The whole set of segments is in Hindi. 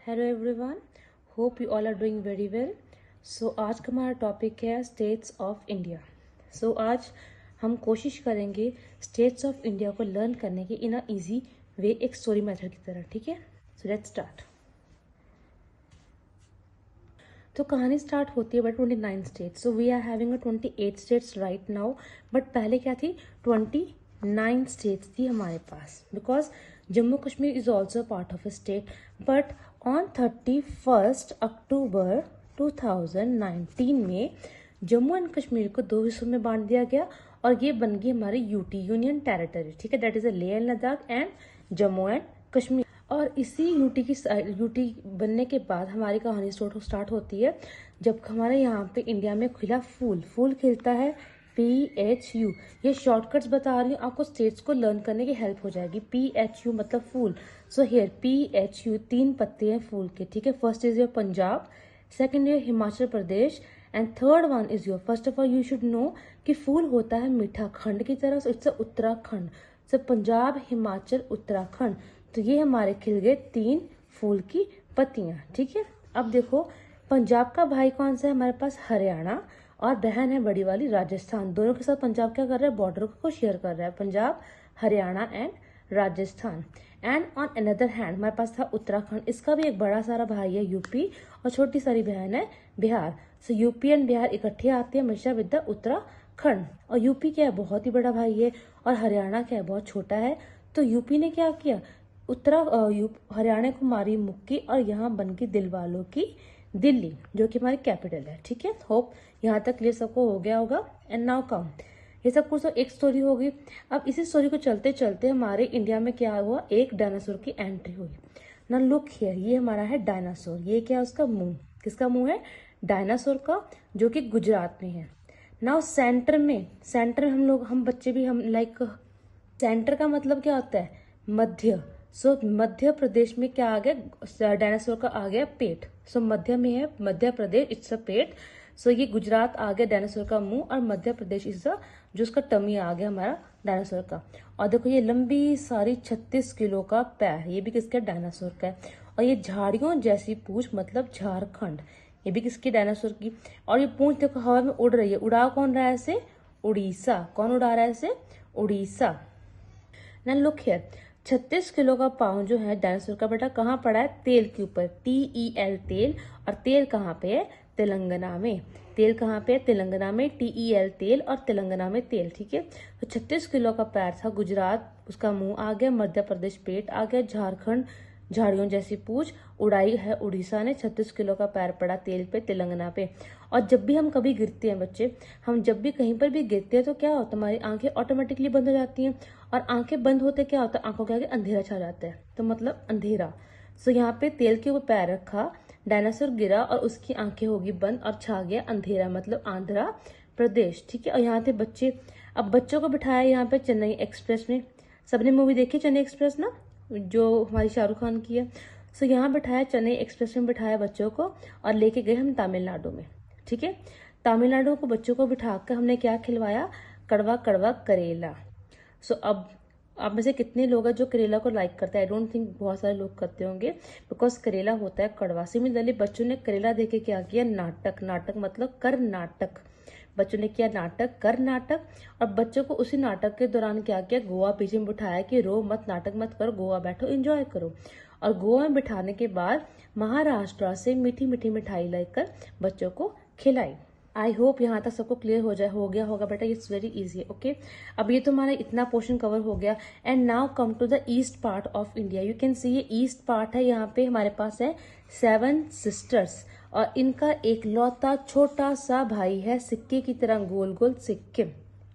Hello everyone, hope you all are doing very well. So आज का हमारा टॉपिक है स्टेट्स ऑफ इंडिया। सो आज हम कोशिश करेंगे स्टेट्स ऑफ इंडिया को लर्न करने की इन अ इजी वे, एक स्टोरी मेथड की तरह। ठीक है, सो लेट्स स्टार्ट। तो कहानी स्टार्ट होती है by 29 states. So we are having 28 states right now, but पहले क्या थी, 29 स्टेट्स थी हमारे पास, because Jammu Kashmir is also part of a state. But on 31 October 2019 में जम्मू एंड कश्मीर को दो हिस्सों में बांट दिया गया और ये बन गई हमारी यूटी, यूनियन टेरिटरी। ठीक है, that is a Leh and Ladakh and Jammu and Kashmir. और इसी यूटी बनने के बाद हमारी कहानी स्टार्ट होती है जब हमारे यहाँ पे इंडिया में खिला फूल खिलता है, PHU। ये शॉर्टकट्स बता रही हूँ आपको, स्टेट्स को लर्न करने की हेल्प हो जाएगी। PHU मतलब फूल। सो हियर PHU 3 पत्ते हैं फूल के। ठीक है, first is your Punjab, second your Himachal Pradesh and third one is your, first of all you should know कि फूल होता है मीठा खंड की तरह। इट्स उत्तराखंड। सो पंजाब, हिमाचल, उत्तराखंड। तो ये हमारे खिल गए 3 फूल की पत्तियां। ठीक है, अब देखो पंजाब का भाई कौन सा है हमारे पास, हरियाणा, और बहन है बड़ी वाली राजस्थान। दोनों के साथ पंजाब क्या कर रहा है, बॉर्डर को शेयर कर रहा है, Punjab, Haryana and Rajasthan. And on another hand हमारे पास था उत्तराखंड, इसका भी एक बड़ा सारा भाई है यूपी और छोटी सारी बहन है बिहार। सो यूपी एंड बिहार इकट्ठे आते हैं हमेशा विद द उत्तराखंड। और यूपी क्या है, बहुत ही बड़ा भाई है, और हरियाणा क्या है, बहुत छोटा है। तो यूपी ने क्या किया, हरियाणा को मारी मुक्की और यहाँ बन गई दिल वालों की दिल्ली, जो कि हमारी कैपिटल है। ठीक है, होप यहाँ तक क्लियर सबको हो गया होगा। एंड नाउ कम, ये सब कुछ तो एक स्टोरी होगी। अब इसी स्टोरी को चलते चलते हमारे इंडिया में क्या हुआ, एक डायनासोर की एंट्री हुई ना। लुक हियर, ये हमारा है डायनासोर। ये क्या है, उसका मुंह, किसका मुंह है, डायनासोर का, जो कि गुजरात में है। नाउ सेंटर में हम बच्चे भी हम लाइक, सेंटर का मतलब क्या होता है, मध्य। सो मध्य प्रदेश में क्या आ गया, डायनासोर का आ गया पेट। सो मध्य में है मध्य प्रदेश, इट्स अ पेट। सो ये गुजरात आ गया डायनासोर का मुंह, और मध्य प्रदेश इज द, जो उसका टमी आ गया हमारा डायनासोर का। और देखो ये लंबी सारी 36 किलो का पैर, ये भी किसका, डायनासोर का है। और ये झाड़ियों जैसी पूंछ मतलब झारखंड, ये भी किसकी, डायनासोर की। और ये पूंछ देखो हवा में उड़ रही है, उड़ा कौन रहा है इसे, उड़ीसा। कौन उड़ा रहा है इसे, उड़ीसा। ना लुक हियर, 36 किलो का पाँव जो है डायनासोर का, बेटा कहाँ पड़ा है, तेल के ऊपर, TEL तेल। और तेल कहाँ पे है, तेलंगाना में। तेल कहाँ पे है, तेलंगाना में, TEL तेल, और तेलंगाना में तेल। ठीक है, तो 36 किलो का पैर था गुजरात, उसका मुंह आ गया, मध्य प्रदेश पेट आ गया, झारखंड झाड़ियों जैसी पूछ, उड़ाई है उड़ीसा ने, 36 किलो का पैर पड़ा तेल पे, तेलंगाना पे। और जब भी हम कभी गिरते हैं बच्चे, हम जब भी कहीं पर भी गिरते हैं तो क्या होता है, हमारी आंखें ऑटोमेटिकली बंद हो जाती हैं। और आंखें बंद होते क्या होता है, आंखों के आगे अंधेरा छा जाता है, तो मतलब अंधेरा। सो यहाँ पे तेल के ऊपर पैर रखा, डायनासोर गिरा और उसकी आंखें होगी बंद और छा गया अंधेरा, मतलब आंध्रा प्रदेश। ठीक है, और यहाँ थे बच्चे। अब बच्चों को बिठाया यहाँ पे चेन्नई एक्सप्रेस में। सबने मूवी देखी चेन्नई एक्सप्रेस ना, जो हमारी शाहरुख खान की है। सो यहाँ बिठाया चेन्नई एक्सप्रेस में, बिठाया बच्चों को और लेके गए हम तमिलनाडु में। ठीक है, तमिलनाडु को बच्चों को बिठाकर हमने क्या खिलवाया, कड़वा कड़वा करेला। सो अब आप में से कितने लोग हैं जो करेला को लाइक करते हैं, आई डोंट थिंक बहुत सारे लोग करते होंगे, बिकॉज करेला होता है कड़वा। सिमिलरली बच्चों ने करेला देके क्या किया, नाटक। नाटक मतलब कर्नाटक, बच्चों ने किया नाटक, कर्नाटक। और बच्चों को उसी नाटक के दौरान क्या किया, गोवा पीछे में बिठाया कि रो मत, नाटक मत करो, गोवा बैठो एंजॉय करो। और गोवा में बिठाने के बाद महाराष्ट्र से मीठी मीठी मिठाई लेकर बच्चों को खिलाई। आई होप यहाँ तक सबको क्लियर हो गया होगा बेटा, इट्स वेरी इजी। ओके, अब ये तो हमारा इतना पोर्शन कवर हो गया। And now come to the east part of India. You can see ये ईस्ट पार्ट है, यहाँ पे हमारे पास है 7 सिस्टर्स, और इनका एक लौता छोटा सा भाई है, सिक्के की तरह गोल गोल सिक्किम।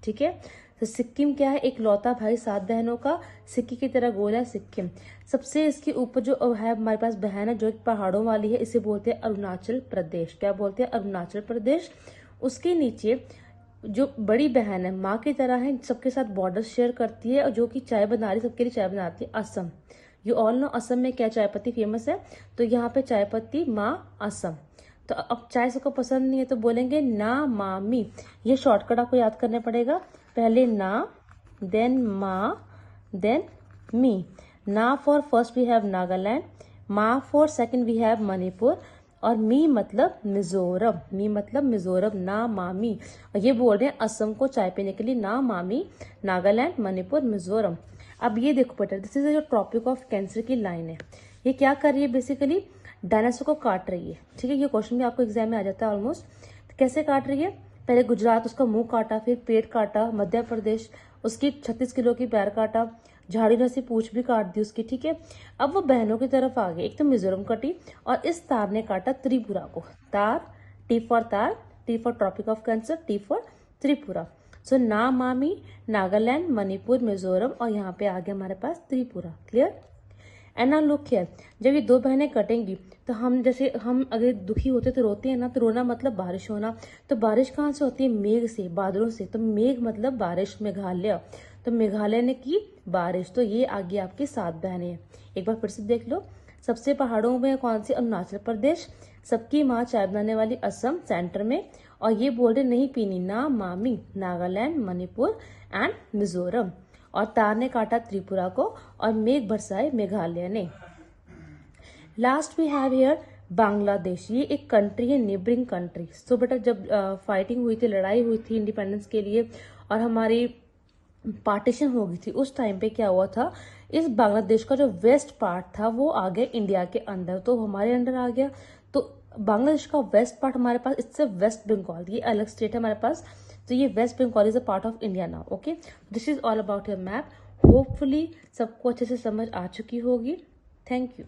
ठीक है, तो सिक्किम क्या है, एक लौता भाई 7 बहनों का, सिक्के की तरह गोल है सिक्किम। सबसे इसके ऊपर जो है हमारे पास बहन है जो पहाड़ों वाली है, इसे बोलते हैं अरुणाचल प्रदेश। क्या बोलते हैं, अरुणाचल प्रदेश। उसके नीचे जो बड़ी बहन है, माँ की तरह है, सबके साथ बॉर्डर शेयर करती है, और जो कि चाय बना रही, सबके लिए चाय बनाती है, Assam. You all know Assam में क्या चाय पत्ती फेमस है, तो यहाँ पे चाय पत्ती माँ असम। तो अब चाय सबको पसंद नहीं है तो बोलेंगे ना मामी। ये शॉर्टकट आपको याद करने पड़ेगा, पहले ना, देन मा, देन मी। ना for first we have Nagaland, मा for second we have Manipur, और मी मतलब मिजोरम, मी मतलब मिजोरम, ना मामी। और ये बोल रहे हैं असम को चाय पीने के लिए, ना मामी, नागालैंड, मणिपुर, मिजोरम। अब ये देखो बेटा, दिस इज जो ट्रॉपिक ऑफ कैंसर की लाइन है, ये क्या कर रही है, बेसिकली डायनासोर को काट रही है। ठीक है, ये क्वेश्चन भी आपको एग्जाम में आ जाता है ऑलमोस्ट। तो कैसे काट रही है, पहले गुजरात उसका मुंह काटा, फिर पेट काटा, मध्य प्रदेश उसकी 36 किलो की पैर काटा, झाड़ू से पूछ भी काट दी उसकी। ठीक है, अब वो बहनों की तरफ आ गई, एक तो मिजोरम कटी और इस तार ने काटा त्रिपुरा को। तार, टी फॉर तार, T for Tropic of Cancer, T for Tripura. So ना मामी, नागालैंड, मणिपुर, मिजोरम, और यहाँ पे आ गया हमारे पास Tripura. Clear? And now look here, जब ये दो बहनें कटेंगी तो हम जैसे हम अगर दुखी होते तो रोते हैं ना, तो रोना मतलब बारिश होना। तो बारिश कहाँ से होती है, मेघ से, बादलों से। तो मेघ मतलब बारिश, मेघालय। तो मेघालय ने की बारिश। तो ये आगे आपकी 7 बहनें। एक बार फिर से देख लो, सबसे पहाड़ों में कौन सी, अरुणाचल प्रदेश। सबकी माँ चाय बनाने वाली असम सेंटर में। और ये बोल रहे नहीं पीनी, ना मामी, नागालैंड, मणिपुर एंड मिजोरम। और तार ने काटा त्रिपुरा को, और मेघ बरसाए मेघालय ने। Last we have here Bangladesh, ये एक कंट्री है, नेबरिंग कंट्री। सो बेटा जब फाइटिंग हुई थी, लड़ाई हुई थी इंडिपेंडेंस के लिए और हमारी पार्टीशन हो गई थी, उस टाइम पे क्या हुआ था, इस बांग्लादेश का जो वेस्ट पार्ट था वो आ गया इंडिया के अंदर, तो हमारे अंडर आ गया। तो बांग्लादेश का वेस्ट पार्ट हमारे पास, इससे वेस्ट बंगाल, ये अलग स्टेट है हमारे पास। तो ये West Bengal is a part of India now. Okay, this is all about your map. Hopefully सबको अच्छे से समझ आ चुकी होगी। Thank you.